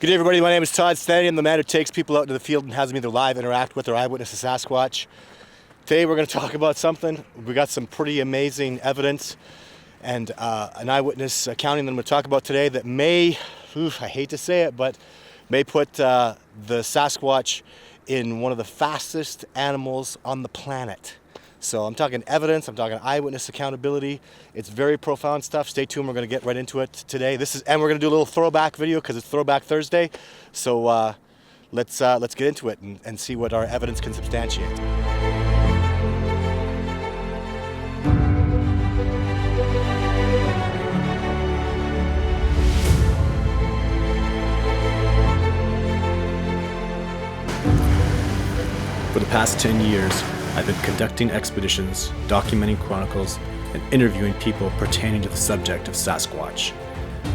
Good day, everybody. My name is Todd. I'm the man who takes people out into the field and has them either live interact with or eyewitness a Sasquatch. Today we're going to talk about something. We got some pretty amazing evidence and an eyewitness accounting that I'm going to talk about today that may, I hate to say it, but may put the Sasquatch in one of the fastest animals on the planet. So I'm talking evidence, I'm talking eyewitness accountability. It's very profound stuff. Stay tuned, we're going to get right into it today. And we're going to do a little throwback video because it's Throwback Thursday. So let's get into it and see what our evidence can substantiate. For the past 10 years, I've been conducting expeditions, documenting chronicles, and interviewing people pertaining to the subject of Sasquatch.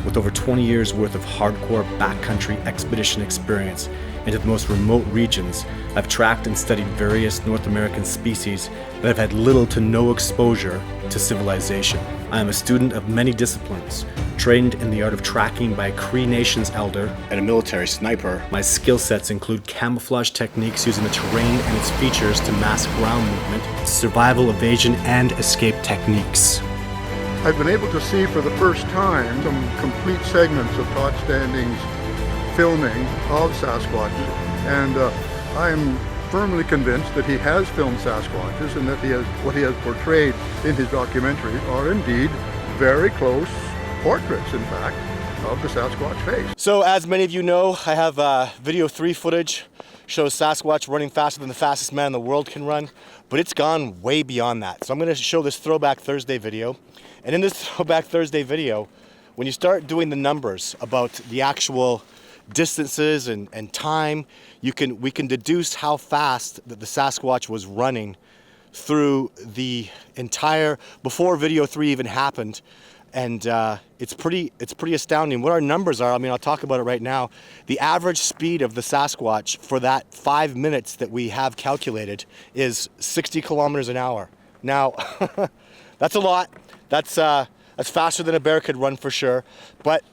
With over 20 years worth of hardcore backcountry expedition experience into the most remote regions, I've tracked and studied various North American species that have had little to no exposure to civilization. I am a student of many disciplines, trained in the art of tracking by a Cree Nations elder and a military sniper. My skill sets include camouflage techniques using the terrain and its features to mask ground movement, survival, evasion, and escape techniques. I've been able to see for the first time some complete segments of Todd Standing's filming of Sasquatches, and I am firmly convinced that he has filmed Sasquatches and that what he has portrayed in his documentary are indeed very close portraits, in fact, of the Sasquatch face. So as many of you know, I have video 3 footage, shows Sasquatch running faster than the fastest man in the world can run, but it's gone way beyond that. So I'm going to show this Throwback Thursday video. And in this Throwback Thursday video, when you start doing the numbers about the actual distances and time, we can deduce how fast that the Sasquatch was running through the entire, before video 3 even happened. And it's pretty astounding what our numbers are. I mean, I'll talk about it right now. The average speed of the Sasquatch for that 5 minutes that we have calculated is 60 kilometers an hour. Now, that's a lot. That's faster than a bear could run for sure. But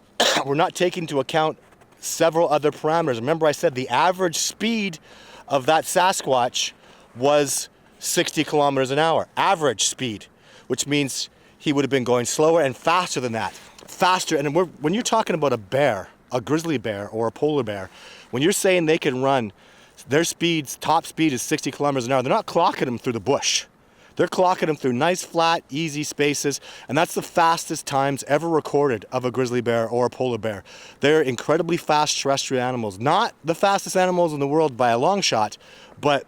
we're not taking into account several other parameters. Remember I said the average speed of that Sasquatch was 60 kilometers an hour. Average speed, which means he would have been going slower and faster than that. Faster, and when you're talking about a bear, a grizzly bear or a polar bear, when you're saying they can run, their speeds, top speed is 60 kilometers an hour, they're not clocking them through the bush. They're clocking them through nice, flat, easy spaces, and that's the fastest times ever recorded of a grizzly bear or a polar bear. They're incredibly fast terrestrial animals. Not the fastest animals in the world by a long shot, but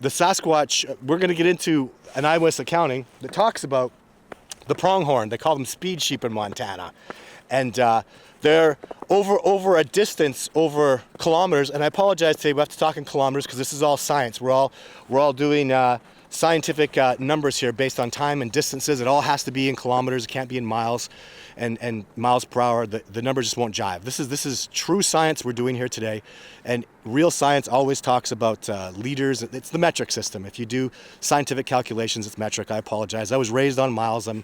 the Sasquatch, we're going to get into an eyewitness accounting that talks about the pronghorn. They call them speed sheep in Montana. And they're over a distance, over kilometers, and I apologize today, we have to talk in kilometers because this is all science. We're all doing scientific numbers here based on time and distances. It all has to be in kilometers, it can't be in miles and miles per hour. The numbers just won't jive. This is true science we're doing here today, and real science always talks about liters. It's the metric system. If you do scientific calculations, it's metric. I apologize. I was raised on miles. I'm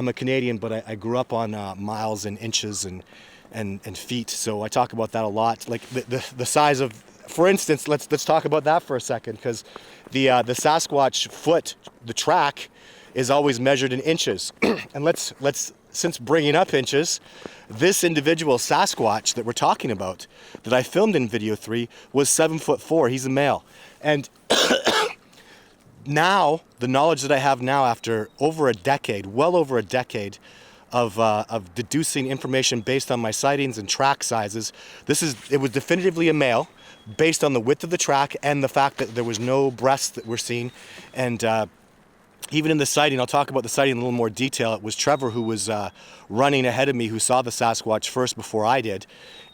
a Canadian, but I grew up on miles and inches and feet, so I talk about that a lot. Like the size of, for instance, let's talk about that for a second, because the Sasquatch foot, the track, is always measured in inches. And let's since bringing up inches, this individual Sasquatch that we're talking about, that I filmed in video 3, was 7'4". He's a male, and now the knowledge that I have now, after over a decade, well over a decade of deducing information based on my sightings and track sizes, it was definitively a male, based on the width of the track and the fact that there was no breasts that were seen. And even in the sighting, I'll talk about the sighting in a little more detail. It was Trevor who was running ahead of me, who saw the Sasquatch first before I did.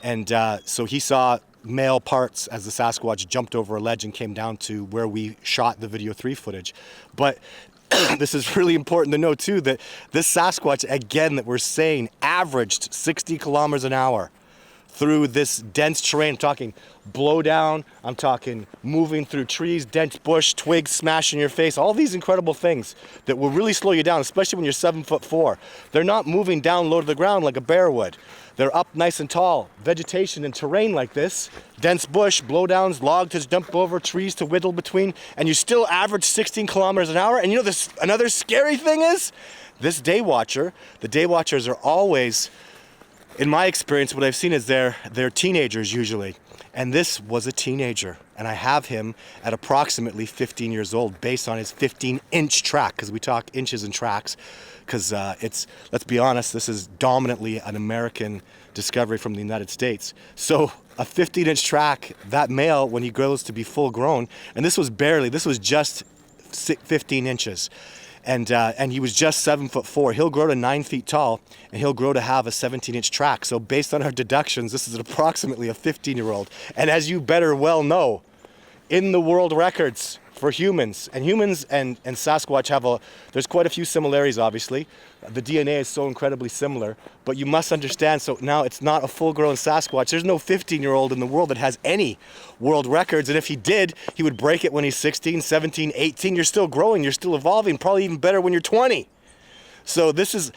And so he saw male parts as the Sasquatch jumped over a ledge and came down to where we shot the video 3 footage. But this is really important to know too, that this Sasquatch, again, that we're saying averaged 60 kilometers an hour through this dense terrain. I'm talking blow down, I'm talking moving through trees, dense bush, twigs smashing your face, all these incredible things that will really slow you down, especially when you're 7'4". They're not moving down low to the ground like a bear would. They're up nice and tall. Vegetation and terrain like this, dense bush, blowdowns, logs to jump over, trees to whittle between, and you still average 16 kilometers an hour. And you know this, another scary thing is, this day watcher, the day watchers are always, in my experience, what I've seen is they're teenagers usually. And this was a teenager. And I have him at approximately 15 years old based on his 15-inch track, because we talk inches and tracks, because let's be honest, this is dominantly an American discovery from the United States. So a 15-inch track, that male, when he grows to be full grown, and this was just 15 inches. And he was just 7'4". He'll grow to 9 feet tall, and he'll grow to have a 17-inch track. So based on our deductions, this is approximately a 15-year-old. And as you better well know, in the world records for humans and Sasquatch there's quite a few similarities, obviously. The DNA is so incredibly similar, but you must understand, so now it's not a full-grown Sasquatch. There's no 15-year-old in the world that has any world records, and if he did, he would break it when he's 16, 17, 18. You're still growing, you're still evolving, probably even better when you're 20. So this is,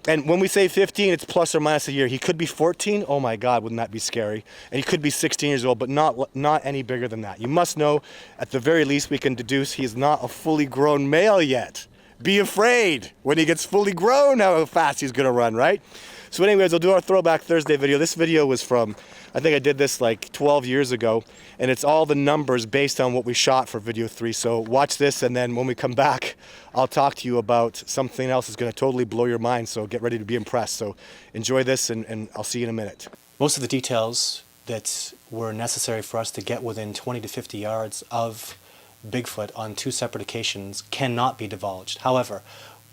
and when we say 15, it's plus or minus a year. He could be 14, oh my God, wouldn't that be scary? And he could be 16 years old, but not any bigger than that. You must know, at the very least, we can deduce he's not a fully grown male yet. Be afraid when he gets fully grown how fast he's gonna run, right? So anyways, we'll do our Throwback Thursday video. This video was from, I think I did this like 12 years ago, and it's all the numbers based on what we shot for video 3. So watch this, and then when we come back, I'll talk to you about something else that's gonna totally blow your mind, so get ready to be impressed. So enjoy this, and I'll see you in a minute. Most of the details that were necessary for us to get within 20 to 50 yards of Bigfoot on 2 separate occasions cannot be divulged. However,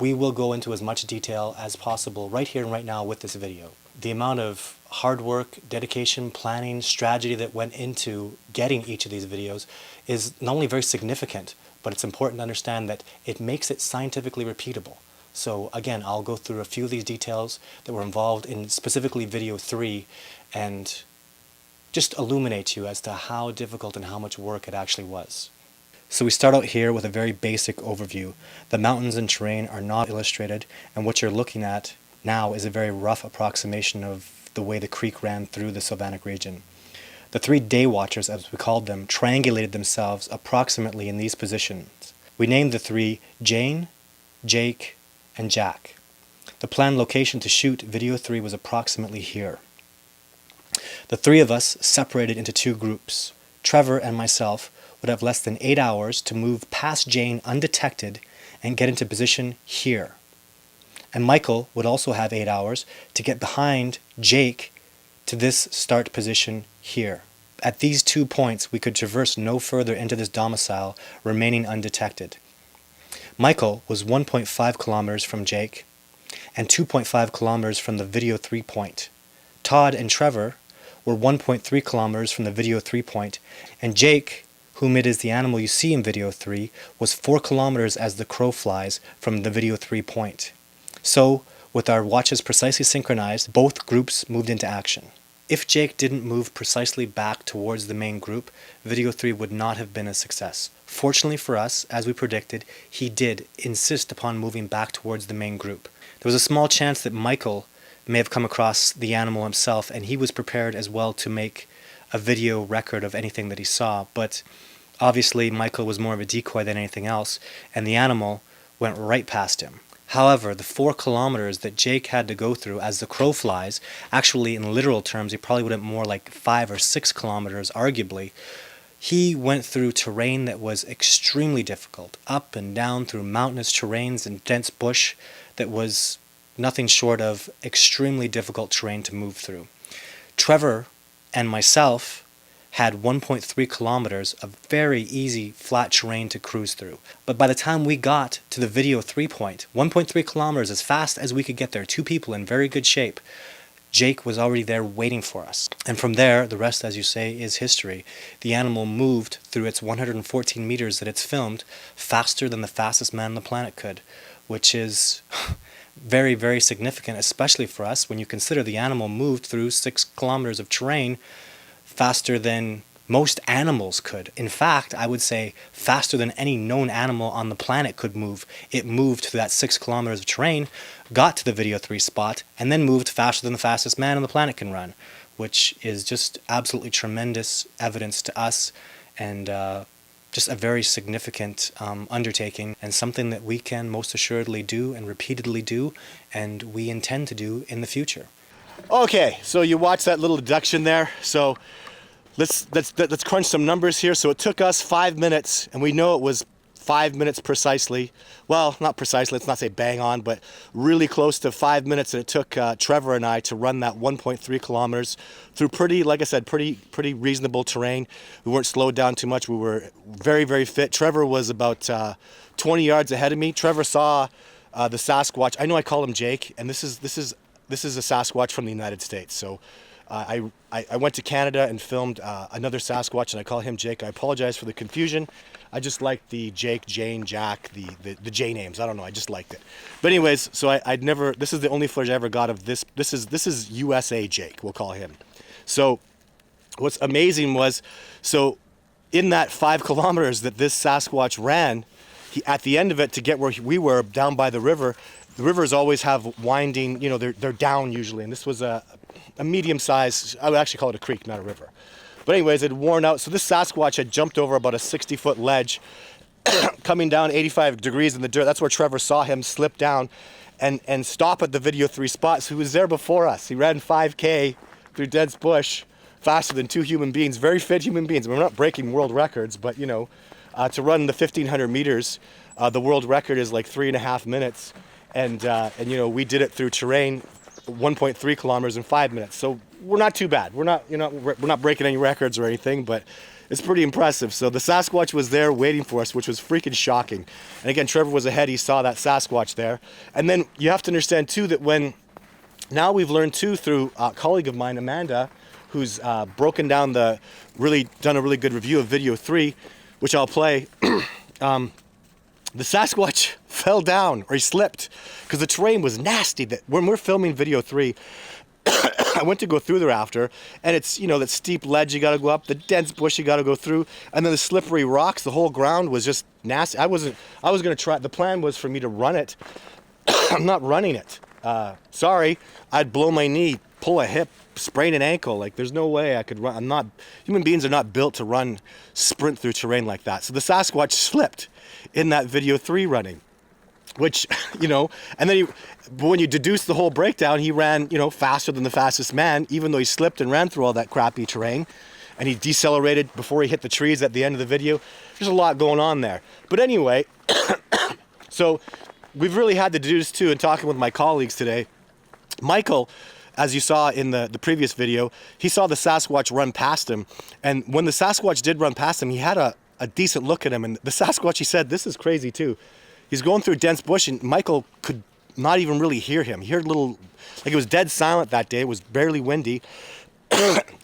we will go into as much detail as possible right here and right now with this video. The amount of hard work, dedication, planning, strategy that went into getting each of these videos is not only very significant, but it's important to understand that it makes it scientifically repeatable. So again, I'll go through a few of these details that were involved in specifically video 3 and just illuminate you as to how difficult and how much work it actually was. So we start out here with a very basic overview. The mountains and terrain are not illustrated, and what you're looking at now is a very rough approximation of the way the creek ran through the Sylvanic region. The 3 day watchers, as we called them, triangulated themselves approximately in these positions. We named the 3 Jane, Jake, and Jack. The planned location to shoot video 3 was approximately here. The 3 of us separated into 2 groups. Trevor and myself would have less than 8 hours to move past Jane undetected and get into position here. And Michael would also have 8 hours to get behind Jake to this start position here. At these 2 points, we could traverse no further into this domicile, remaining undetected. Michael was 1.5 kilometers from Jake and 2.5 kilometers from the video 3 point. Todd and Trevor were 1.3 kilometers from the video 3 point, and Jake, whom it is the animal you see in video 3, was 4 kilometers as the crow flies from the video 3 point. So, with our watches precisely synchronized, both groups moved into action. If Jake didn't move precisely back towards the main group, video 3 would not have been a success. Fortunately for us, as we predicted, he did insist upon moving back towards the main group. There was a small chance that Michael may have come across the animal himself, and he was prepared as well to make a video record of anything that he saw, but obviously Michael was more of a decoy than anything else, and the animal went right past him. However, the 4 kilometers that Jake had to go through as the crow flies, actually in literal terms he probably went more like 5 or 6 kilometers arguably, he went through terrain that was extremely difficult, up and down through mountainous terrains and dense bush that was nothing short of extremely difficult terrain to move through. Trevor and myself had 1.3 kilometers of very easy flat terrain to cruise through. But by the time we got to the video 3 point, 1.3 kilometers as fast as we could get there, 2 people in very good shape, Jake was already there waiting for us. And from there, the rest, as you say, is history. The animal moved through its 114 meters that it's filmed faster than the fastest man on the planet could, which is very, very significant, especially for us when you consider the animal moved through 6 kilometers of terrain faster than most animals could. In fact, I would say faster than any known animal on the planet could move. It moved through that 6 kilometers of terrain, got to the video 3 spot, and then moved faster than the fastest man on the planet can run, which is just absolutely tremendous evidence to us, and just a very significant undertaking, and something that we can most assuredly do and repeatedly do, and we intend to do in the future. Okay, so you watched that little deduction there. So let's crunch some numbers here. So it took us 5 minutes, and we know it was 5 minutes precisely. Well, not precisely, let's not say bang on, but really close to 5 minutes. And it took Trevor and I to run that 1.3 kilometers through pretty, like I said, pretty reasonable terrain. We weren't slowed down too much. We were very, very fit. Trevor was about 20 yards ahead of me. Trevor saw the Sasquatch. I know I call him Jake, and this is a Sasquatch from the United States. So I went to Canada and filmed another Sasquatch, and I call him Jake. I apologize for the confusion. I just liked the Jake, Jane, Jack, the J names. I don't know. I just liked it. But anyways, so I'd never. This is the only footage I ever got of this. This is USA Jake. We'll call him. So what's amazing was, so in that 5 kilometers that this Sasquatch ran, at the end of it to get where we were down by the river. The rivers always have winding, you know, they're down usually, and this was a medium-sized, I would actually call it a creek, not a river. But anyways, it had worn out, so this Sasquatch had jumped over about a 60-foot ledge, coming down 85 degrees in the dirt. That's where Trevor saw him slip down and stop at the video 3 spot. So he was there before us. He ran 5K through dense bush faster than 2 human beings, very fit human beings. We're not breaking world records, but you know, to run the 1,500 meters, the world record is like 3.5 minutes. And you know, we did it through terrain, 1.3 kilometers in 5 minutes. So we're not too bad. We're not breaking any records or anything, but it's pretty impressive. So the Sasquatch was there waiting for us, which was freaking shocking. And again, Trevor was ahead. He saw that Sasquatch there. And then you have to understand too that now we've learned too through a colleague of mine, Amanda, who's broken down done a really good review of video 3, which I'll play. The Sasquatch fell down, or he slipped, because the terrain was nasty. That when we're filming video 3, I went to go through there after, and it's, you know, that steep ledge you got to go up, the dense bush you got to go through, and then the slippery rocks. The whole ground was just nasty. I was going to try. The plan was for me to run it. I'm not running it. Sorry, I'd blow my knee, pull a hip, sprain an ankle. Like, there's no way I could run. Human beings are not built to sprint through terrain like that. So the Sasquatch slipped in that video 3 running, which, you know, and then when you deduce the whole breakdown, he ran, you know, faster than the fastest man, even though he slipped and ran through all that crappy terrain, and he decelerated before he hit the trees at the end of the video. There's a lot going on there. But anyway, so we've really had to deduce too, and talking with my colleagues today, Michael, as you saw in the previous video, he saw the Sasquatch run past him, and when the Sasquatch did run past him, he had a decent look at him, and the Sasquatch, he said, this is crazy too. He's going through dense bush, and Michael could not even really hear him. He heard like it was dead silent that day. It was barely windy.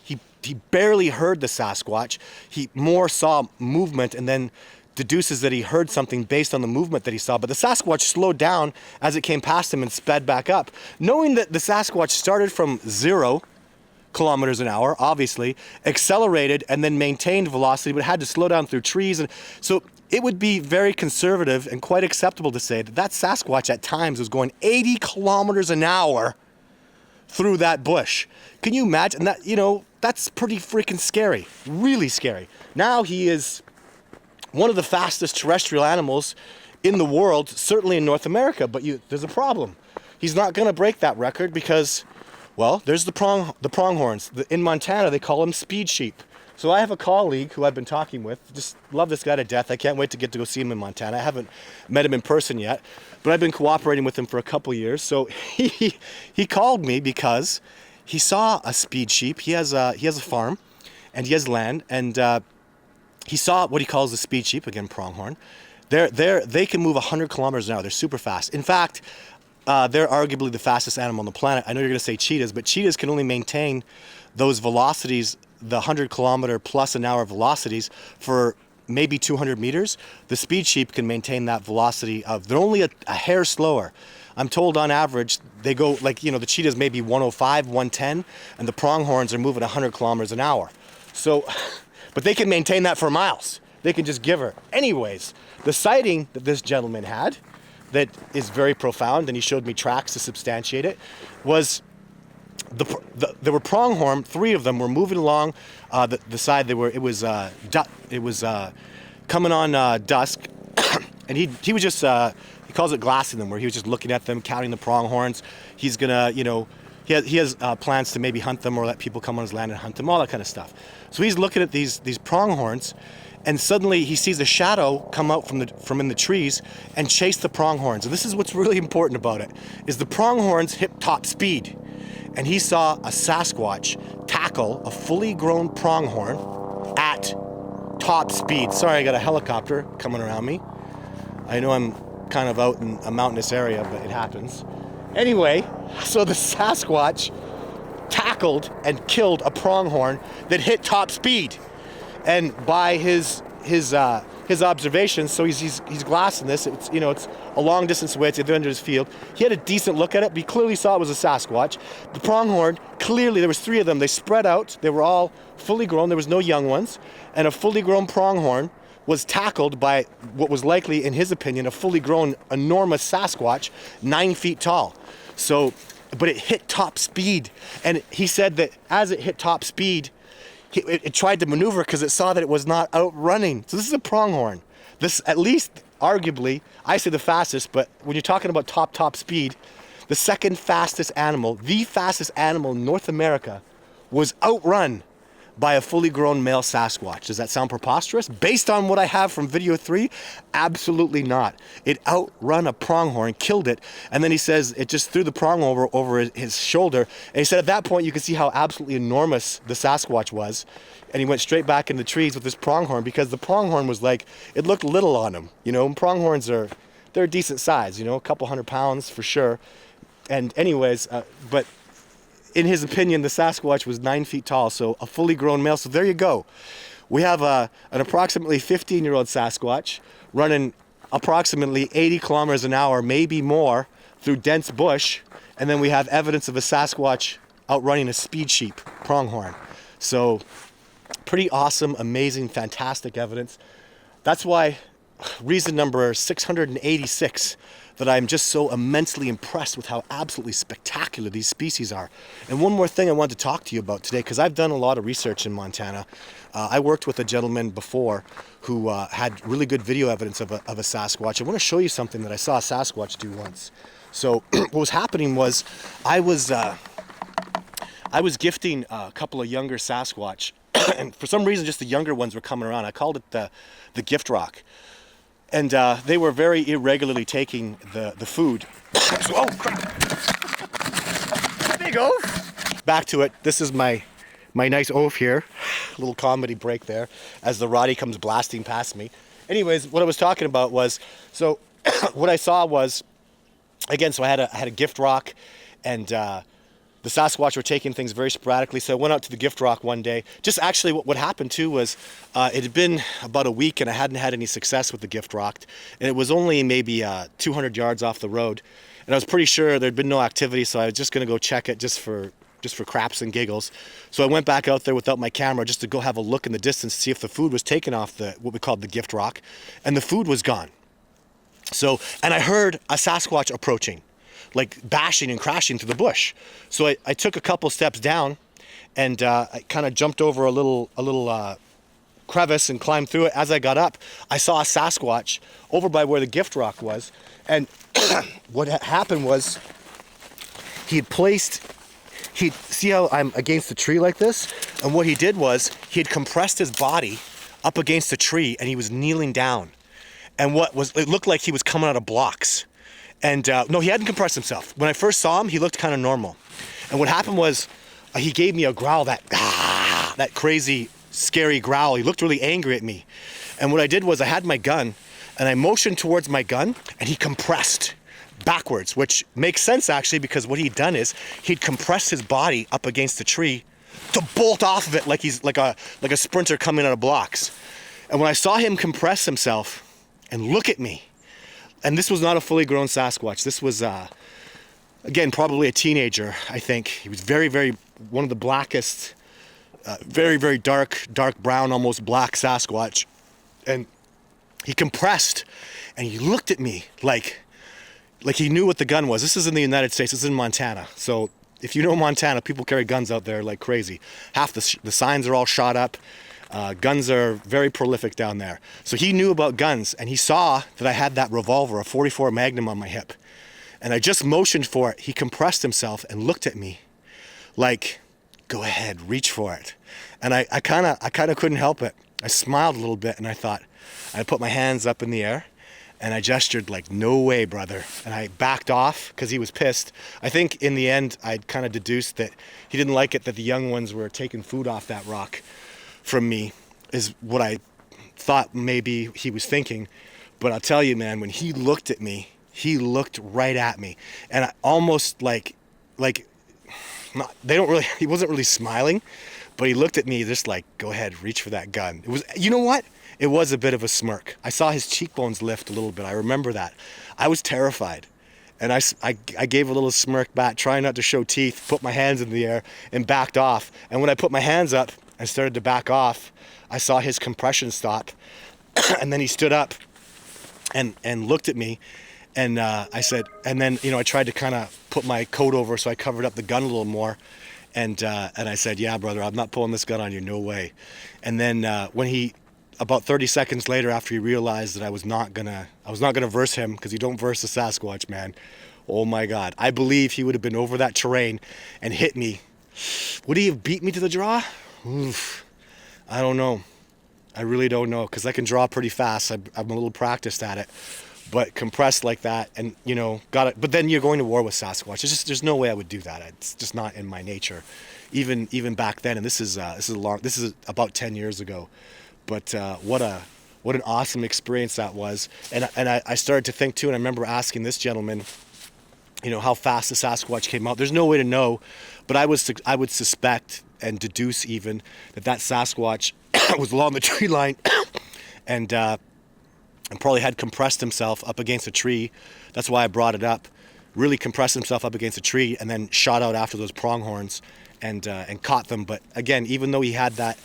He barely heard the Sasquatch. He more saw movement, and then deduces that he heard something based on the movement that he saw. But the Sasquatch slowed down as it came past him and sped back up. Knowing that the Sasquatch started from 0 kilometers an hour, obviously, accelerated and then maintained velocity, but had to slow down through trees. And so it would be very conservative and quite acceptable to say that Sasquatch at times was going 80 kilometers an hour through that bush. Can you imagine that? You know, that's pretty freaking scary, really scary. Now he is one of the fastest terrestrial animals in the world, certainly in North America, but there's a problem. He's not going to break that record because, well, there's the pronghorns. In Montana, they call them speed sheep. So I have a colleague who I've been talking with, just love this guy to death. I can't wait to get to go see him in Montana. I haven't met him in person yet, but I've been cooperating with him for a couple years. So he called me because he saw a speed sheep. He has a farm, and he has land, and he saw what he calls the speed sheep, again, pronghorn. They can move 100 kilometers an hour. They're super fast. In fact, they're arguably the fastest animal on the planet. I know you're going to say cheetahs, but cheetahs can only maintain those velocities, the 100 kilometer plus an hour velocities, for maybe 200 meters, the speed sheep can maintain that velocity of, they're only a hair slower. I'm told on average, they go like, you know, the cheetah's maybe 105, 110, and the pronghorns are moving 100 kilometers an hour. So, but they can maintain that for miles. They can just give her. Anyways, the sighting that this gentleman had that is very profound, and he showed me tracks to substantiate it, was there were pronghorn. 3 of them were moving along the side. It was coming on dusk, and he was just he calls it glassing them, where he was just looking at them, counting the pronghorns. He's gonna, you know, he has plans to maybe hunt them or let people come on his land and hunt them, all that kind of stuff. So he's looking at these pronghorns, and suddenly he sees a shadow come out from in the trees and chase the pronghorns. And this is what's really important about it, is the pronghorns hit top speed. And he saw a Sasquatch tackle a fully grown pronghorn at top speed. Sorry, I got a helicopter coming around me. I know I'm kind of out in a mountainous area, but it happens. Anyway, so the Sasquatch tackled and killed a pronghorn that hit top speed. And by his observations, so he's glassing this. It's, you know, it's a long distance away. It's at the end of his field. He had a decent look at it, but he clearly saw it was a Sasquatch. The pronghorn, clearly there was 3 of them. They spread out. They were all fully grown. There was no young ones. And a fully grown pronghorn was tackled by what was likely, in his opinion, a fully grown enormous Sasquatch, 9 feet tall. So, but it hit top speed. And he said that as it hit top speed, it tried to maneuver because it saw that it was not outrunning. So this is a pronghorn. This, at least, arguably, I say the fastest, but when you're talking about top speed, the second fastest animal, the fastest animal in North America, was outrun by a fully grown male Sasquatch. Does that sound preposterous? Based on what I have from video 3, absolutely not. It outrun a pronghorn, killed it, and then he says it just threw the pronghorn over his shoulder, and he said at that point you could see how absolutely enormous the Sasquatch was, and he went straight back in the trees with this pronghorn, because the pronghorn was like, it looked little on him. You know, pronghorns they're a decent size, you know, a couple 100 pounds for sure. And anyways, but in his opinion, the Sasquatch was 9 feet tall, so a fully grown male. So there you go. We have an approximately 15-year-old Sasquatch running approximately 80 kilometers an hour, maybe more, through dense bush. And then we have evidence of a Sasquatch outrunning a speed sheep, pronghorn. So pretty awesome, amazing, fantastic evidence. That's why reason number 686 that I'm just so immensely impressed with how absolutely spectacular these species are. And one more thing I wanted to talk to you about today, because I've done a lot of research in Montana. I worked with a gentleman before who had really good video evidence of a Sasquatch. I want to show you something that I saw a Sasquatch do once. So what was happening was I was gifting a couple of younger Sasquatch, and for some reason just the younger ones were coming around. I called it the gift rock. And they were very irregularly taking the food. Oh, crap. Big oaf. Back to it. This is my nice oaf here. A little comedy break there as the Roddy comes blasting past me. Anyways, what I was talking about was, so what I saw was, again, so I had a gift rock, and the Sasquatch were taking things very sporadically, so I went out to the gift rock one day. Just actually what happened too was it had been about a week and I hadn't had any success with the gift rock, and it was only maybe 200 yards off the road, and I was pretty sure there'd been no activity, so I was just gonna go check it just for craps and giggles. So I went back out there without my camera just to go have a look in the distance to see if the food was taken off what we called the gift rock, and the food was gone. So, and I heard a Sasquatch approaching, like bashing and crashing through the bush. So I took a couple steps down, and I kind of jumped over a little crevice and climbed through it. As I got up, I saw a Sasquatch over by where the gift rock was, and what happened was see how I'm against the tree like this? And what he did was he had compressed his body up against the tree, and he was kneeling down. And it looked like he was coming out of blocks. And no, he hadn't compressed himself. When I first saw him, he looked kind of normal. And what happened was he gave me a growl, that crazy, scary growl. He looked really angry at me. And what I did was I had my gun, and I motioned towards my gun, and he compressed backwards, which makes sense actually, because what he'd done is he'd compressed his body up against the tree to bolt off of it like he's like a sprinter coming out of blocks. And when I saw him compress himself and look at me, and this was not a fully grown Sasquatch. This was, again, probably a teenager, I think. He was very, very, one of the blackest, very, very dark brown, almost black Sasquatch. And he compressed and he looked at me like he knew what the gun was. This is in the United States. This is in Montana. So if you know Montana, people carry guns out there like crazy. Half the signs are all shot up. Guns are very prolific down there. So he knew about guns, and he saw that I had that revolver, a 44 Magnum on my hip. And I just motioned for it. He compressed himself and looked at me like, go ahead, reach for it. And I kind of couldn't help it. I smiled a little bit, and I thought, I put my hands up in the air, and I gestured like, no way, brother. And I backed off because he was pissed. I think in the end, I'd kind of deduced that he didn't like it that the young ones were taking food off that rock from me, is what I thought maybe he was thinking. But I'll tell you, man, when he looked at me, he looked right at me. And I almost he wasn't really smiling, but he looked at me just like, go ahead, reach for that gun. It was, you know what? It was a bit of a smirk. I saw his cheekbones lift a little bit. I remember that. I was terrified. And I gave a little smirk back, trying not to show teeth, put my hands in the air, and backed off. And when I put my hands up and started to back off, I saw his compression stop. And then he stood up and looked at me. And I said, and then, I tried to kind of put my coat over so I covered up the gun a little more. And I said, yeah, brother, I'm not pulling this gun on you, no way. And then when he, about 30 seconds later, after he realized that I was not gonna verse him, because you don't verse a Sasquatch, man. Oh my God. I believe he would have been over that terrain and hit me. Would he have beat me to the draw? Oof. I don't know. I really don't know, because I can draw pretty fast. I'm a little practiced at it. But compressed like that, and got it. But then you're going to war with Sasquatch. There's no way I would do that. It's just not in my nature, even back then. And this is about 10 years ago. But what an awesome experience that was. And I started to think too. And I remember asking this gentleman, how fast the Sasquatch came out. There's no way to know, but I would suspect and deduce even that Sasquatch was along the tree line, and probably had compressed himself up against a tree. That's why I brought it up. Really compressed himself up against a tree and then shot out after those pronghorns and caught them. But again, even though he had that,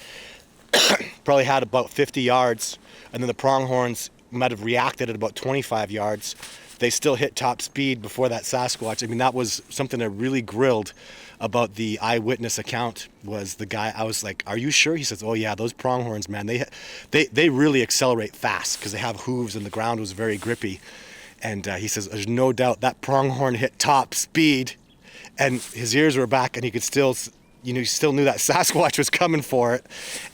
probably had about 50 yards, and then the pronghorns might have reacted at about 25 yards, they still hit top speed before that Sasquatch. I mean, that was something I really grilled about the eyewitness account. Was the guy, I was like, are you sure? He says, oh yeah, those pronghorns, man, they really accelerate fast because they have hooves and the ground was very grippy. And he says, there's no doubt that pronghorn hit top speed, and his ears were back, and he could still, he still knew that Sasquatch was coming for it,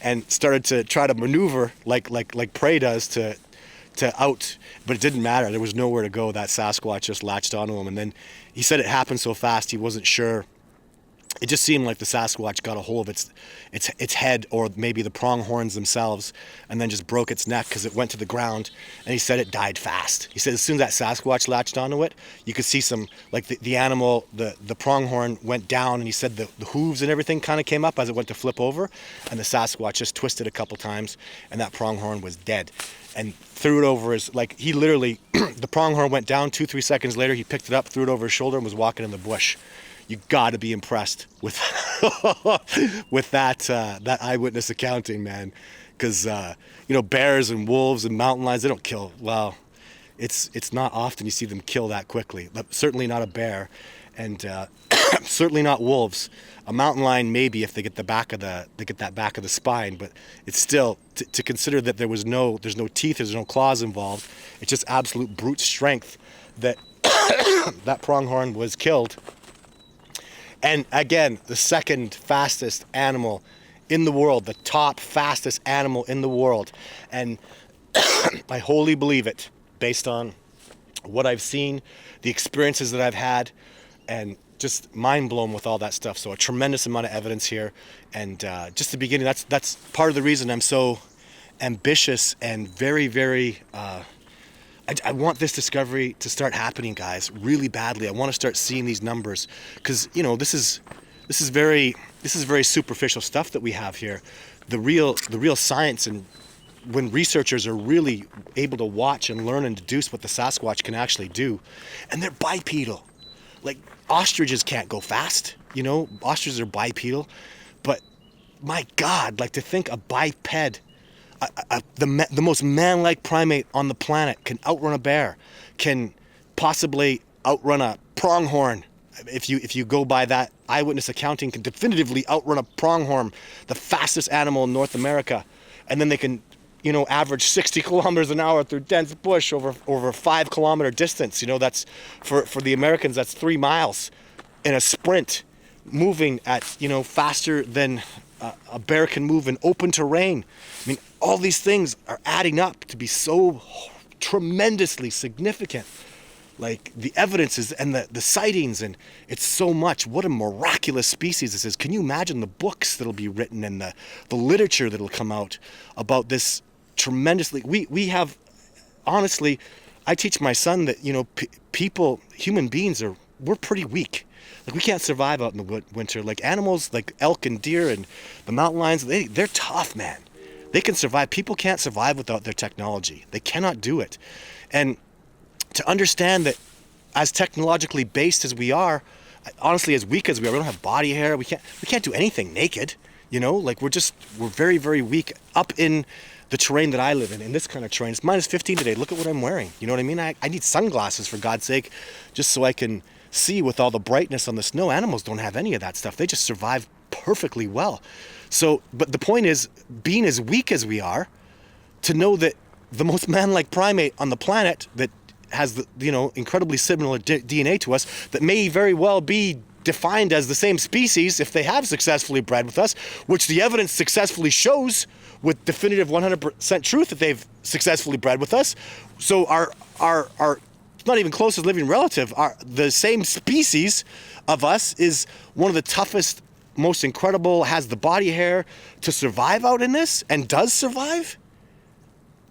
and started to try to maneuver like prey does to out, but it didn't matter. There was nowhere to go. That Sasquatch just latched onto him, and then he said it happened so fast he wasn't sure. It just seemed like the Sasquatch got a hold of its head, or maybe the pronghorns themselves, and then just broke its neck because it went to the ground. And he said it died fast. He said as soon as that Sasquatch latched onto it, you could see some, like the animal, the pronghorn went down, and he said the hooves and everything kind of came up as it went to flip over, and the Sasquatch just twisted a couple times, and that pronghorn was dead. And threw it over his, he literally, the pronghorn went down, 2-3 seconds later, he picked it up, threw it over his shoulder, and was walking in the bush. You got to be impressed with with that eyewitness accounting, man, because bears and wolves and mountain lions, they don't kill. Well, it's not often you see them kill that quickly. Certainly not a bear, and certainly not wolves. A mountain lion maybe if they get that back of the spine, but it's still to consider that there's no teeth, there's no claws involved. It's just absolute brute strength that that pronghorn was killed. And again, the second fastest animal in the world, the top fastest animal in the world. And I wholly believe it based on what I've seen, the experiences that I've had, and just mind blown with all that stuff. So a tremendous amount of evidence here. And just the beginning, that's part of the reason I'm so ambitious and very, very, I want this discovery to start happening, guys, really badly. I want to start seeing these numbers because, this is very superficial stuff that we have here. The real science and when researchers are really able to watch and learn and deduce what the Sasquatch can actually do. And they're bipedal. Like, ostriches can't go fast, you know, ostriches are bipedal. But my God, like, to think a biped, the most man-like primate on the planet can outrun a bear, can possibly outrun a pronghorn. If you go by that eyewitness accounting, can definitively outrun a pronghorn, the fastest animal in North America. And then they can, you know, average 60 kilometers an hour through dense bush over a 5 kilometer distance. You know, that's for the Americans, that's 3 miles in a sprint, moving at, you know, faster than a bear can move in open terrain. I mean, all these things are adding up to be so tremendously significant. Like, the evidences and the sightings, and it's so much. What a miraculous species this is. Can you imagine the books that'll be written and the literature that'll come out about this tremendously? We have, honestly, I teach my son that, you know, people, human beings we're pretty weak. Like, we can't survive out in the winter. Like, animals like elk and deer and the mountain lions, they're tough, man. They can survive. People can't survive without their technology. They cannot do it. And to understand that, as technologically based as we are, honestly, as weak as we are, we don't have body hair. We can't do anything naked. You know, like, we're very, very weak up in the terrain that I live in this kind of terrain. It's minus 15 today. Look at what I'm wearing. You know what I mean? I need sunglasses, for God's sake, just so I can see with all the brightness on the snow. Animals don't have any of that stuff. They just survive perfectly well. So, but the point is, being as weak as we are, to know that the most man-like primate on the planet that has the, you know, incredibly similar DNA to us, that may very well be defined as the same species if they have successfully bred with us, which the evidence successfully shows with definitive 100% truth that they've successfully bred with us. So our not even closest living relative, the same species of us, is one of the toughest, most incredible, has the body hair to survive out in this, and does survive.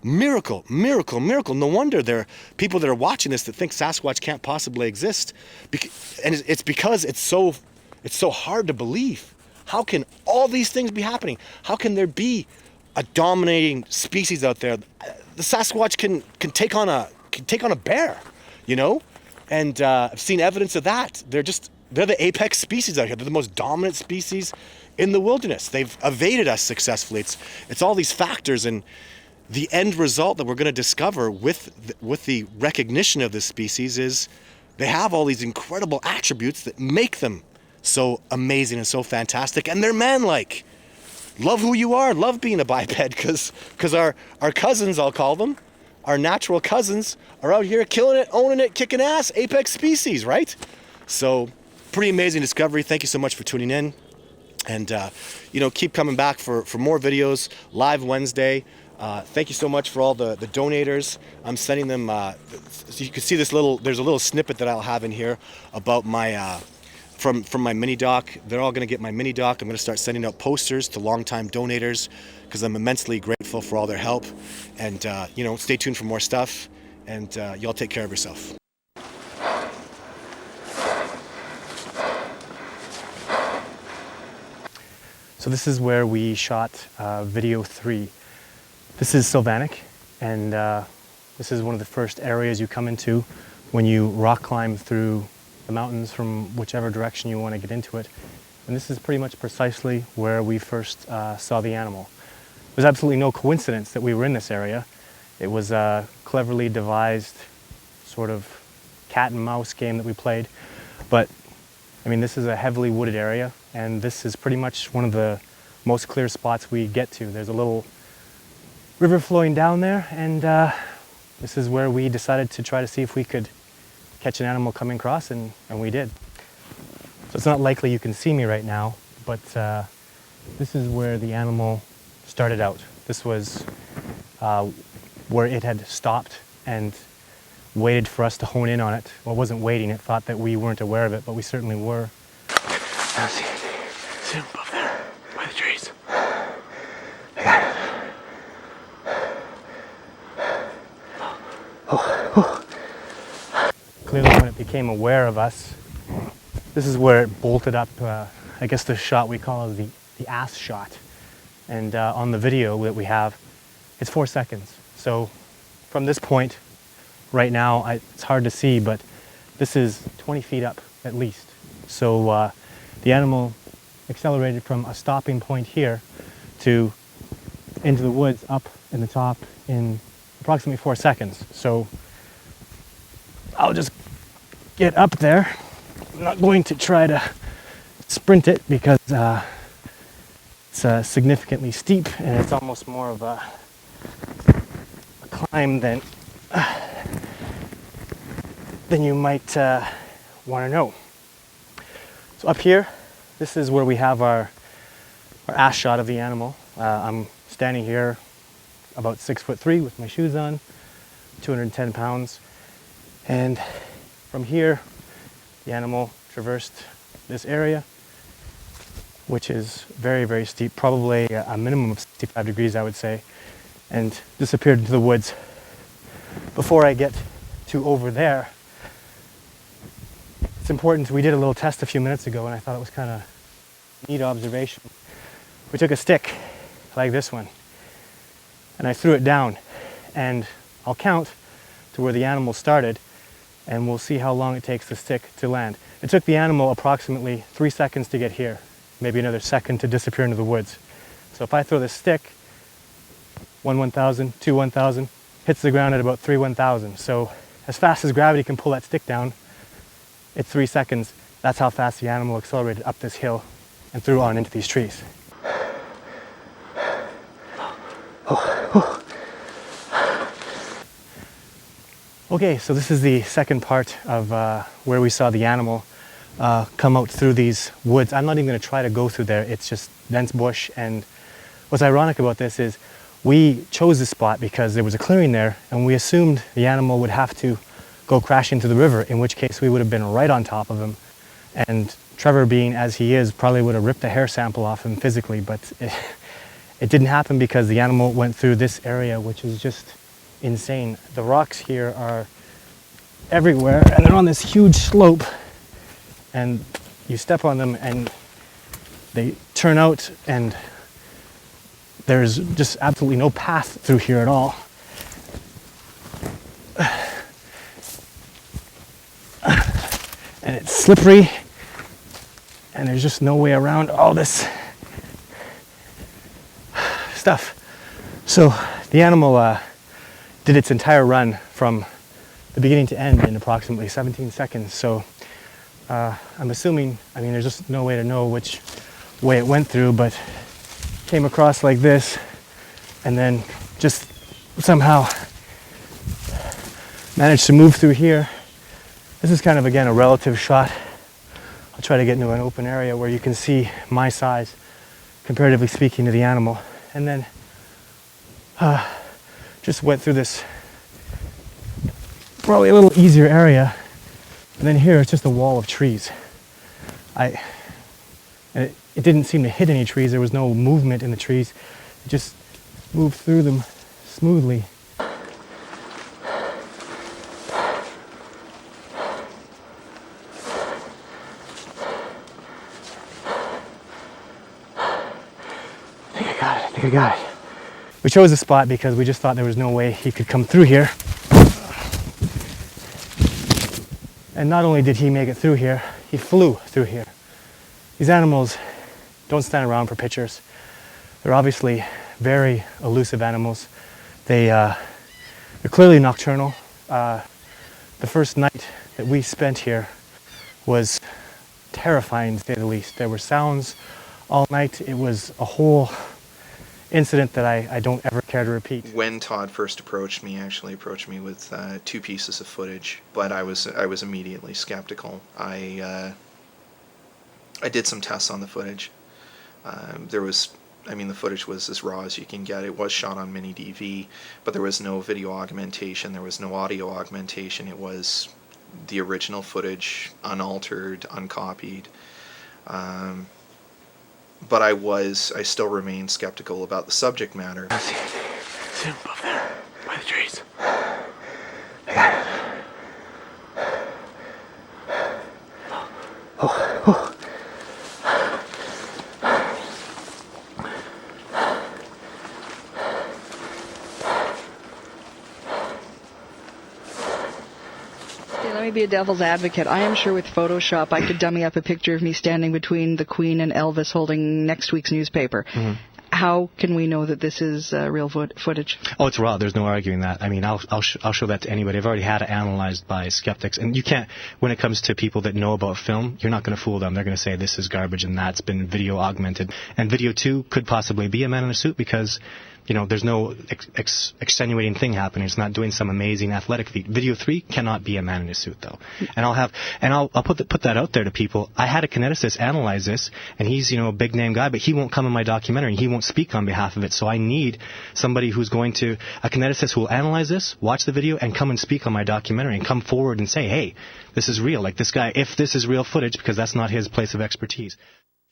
Miracle, miracle, miracle. No wonder there are people that are watching this that think Sasquatch can't possibly exist. And it's because it's so hard to believe. How can all these things be happening? How can there be a dominating species out there? The Sasquatch can take on a bear, you know? And I've seen evidence of that. They're the apex species out here. They're the most dominant species in the wilderness. They've evaded us successfully. It's all these factors, and the end result that we're going to discover with the recognition of this species is they have all these incredible attributes that make them so amazing and so fantastic, and they're man-like. Love who you are. Love being a biped, because our cousins, I'll call them, our natural cousins, are out here killing it, owning it, kicking ass, apex species, right? So, pretty amazing discovery. Thank you so much for tuning in, and you know, keep coming back for more videos. Live Wednesday. Thank you so much for all the donators. I'm sending them, so you can see there's a little snippet that I'll have in here about my, from my mini doc. They're all gonna get my mini doc. I'm gonna start sending out posters to longtime donators, because I'm immensely grateful for all their help. And you know, stay tuned for more stuff, and y'all take care of yourself. So this is where we shot video 3. This is Sylvanic, and this is one of the first areas you come into when you rock climb through the mountains from whichever direction you want to get into it. And this is pretty much precisely where we first saw the animal. There's absolutely no coincidence that we were in this area. It was a cleverly devised sort of cat and mouse game that we played. But I mean, this is a heavily wooded area, and this is pretty much one of the most clear spots we get to. There's a little river flowing down there, and this is where we decided to try to see if we could catch an animal coming across, and we did. So it's not likely you can see me right now, but this is where the animal started out. This was where it had stopped and waited for us to hone in on it. Well, it wasn't waiting, it thought that we weren't aware of it, but we certainly were. I see it. See him above there, by the trees. I got it. Clearly, when it became aware of us, this is where it bolted up, I guess the shot we call the ass shot. And on the video that we have, it's 4 seconds. So from this point right now, it's hard to see, but this is 20 feet up at least. So the animal accelerated from a stopping point here to into the woods up in the top in approximately 4 seconds. So I'll just get up there. I'm not going to try to sprint it because it's significantly steep and it's almost more of a climb than you might want to know. So up here, this is where we have our ass shot of the animal. I'm standing here about 6'3" with my shoes on, 210 pounds. And from here, the animal traversed this area, which is very, very steep, probably a minimum of 65 degrees, I would say, and disappeared into the woods. Before I get to over there, it's important, we did a little test a few minutes ago and I thought it was kind of a neat observation. We took a stick like this one and I threw it down, and I'll count to where the animal started and we'll see how long it takes the stick to land. It took the animal approximately 3 seconds to get here, maybe another second to disappear into the woods. So if I throw this stick, 1/1000, 2/1000, hits the ground at about 3/1000. So as fast as gravity can pull that stick down, it's 3 seconds. That's how fast the animal accelerated up this hill and threw on into these trees. Okay, so this is the second part of where we saw the animal come out through these woods. I'm not even going to try to go through there. It's just dense bush, and what's ironic about this is we chose this spot because there was a clearing there and we assumed the animal would have to go crash into the river, in which case we would have been right on top of him. And Trevor, being as he is, probably would have ripped a hair sample off him physically, but it didn't happen because the animal went through this area, which is just insane. The rocks here are everywhere and they're on this huge slope, and you step on them and they turn out and there's just absolutely no path through here at all. And it's slippery and there's just no way around all this stuff. So the animal did its entire run from the beginning to end in approximately 17 seconds. So I'm assuming, I mean, there's just no way to know which way it went through, but came across like this and then just somehow managed to move through here. This is kind of, again, a relative shot. I'll try to get into an open area where you can see my size, comparatively speaking, to the animal. And then just went through this probably a little easier area. And then here it's just a wall of trees. And it didn't seem to hit any trees. There was no movement in the trees. It just moved through them smoothly. I think I got it. We chose this spot because we just thought there was no way he could come through here. And not only did he make it through here, he flew through here. These animals don't stand around for pictures. They're obviously very elusive animals. They're clearly nocturnal. The first night that we spent here was terrifying, to say the least. There were sounds all night. It was a whole incident that I don't ever care to repeat. When Todd first approached me, actually approached me with 2 pieces of footage, but I was immediately skeptical. I did some tests on the footage. The footage was as raw as you can get. It was shot on mini DV, but there was no video augmentation, there was no audio augmentation. It was the original footage, unaltered, uncopied. But I still remain skeptical about the subject matter. I see him above there, by the trees. I got it. Oh. me be a devil's advocate. I am sure with Photoshop I could dummy up a picture of me standing between the Queen and Elvis holding next week's newspaper. Mm-hmm. How can we know that this is real footage? Oh, it's raw. There's no arguing that. I mean, I'll show that to anybody. I've already had it analyzed by skeptics. And you can't, when it comes to people that know about film, you're not going to fool them. They're going to say this is garbage and that's been video augmented. And video 2 could possibly be a man in a suit because, you know, there's no extenuating thing happening. It's not doing some amazing athletic feat. Video 3 cannot be a man in a suit, though. And I'll put that out there to people. I had a kineticist analyze this, and he's, you know, a big name guy, but he won't come in my documentary. He won't speak on behalf of it. So I need somebody who's a kineticist who will analyze this, watch the video, and come and speak on my documentary and come forward and say, hey, this is real. Like this guy, if this is real footage, because that's not his place of expertise.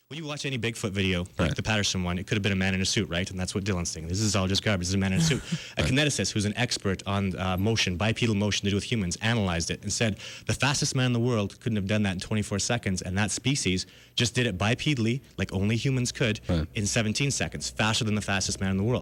When you watch any Bigfoot video, like the Patterson one, it could have been a man in a suit, right? And that's what Dylan's thinking. This is all just garbage. This is a man in a suit. A kineticist who's an expert on motion, bipedal motion to do with humans, analyzed it and said the fastest man in the world couldn't have done that in 24 seconds, and that species just did it bipedally, like only humans could, in 17 seconds, faster than the fastest man in the world.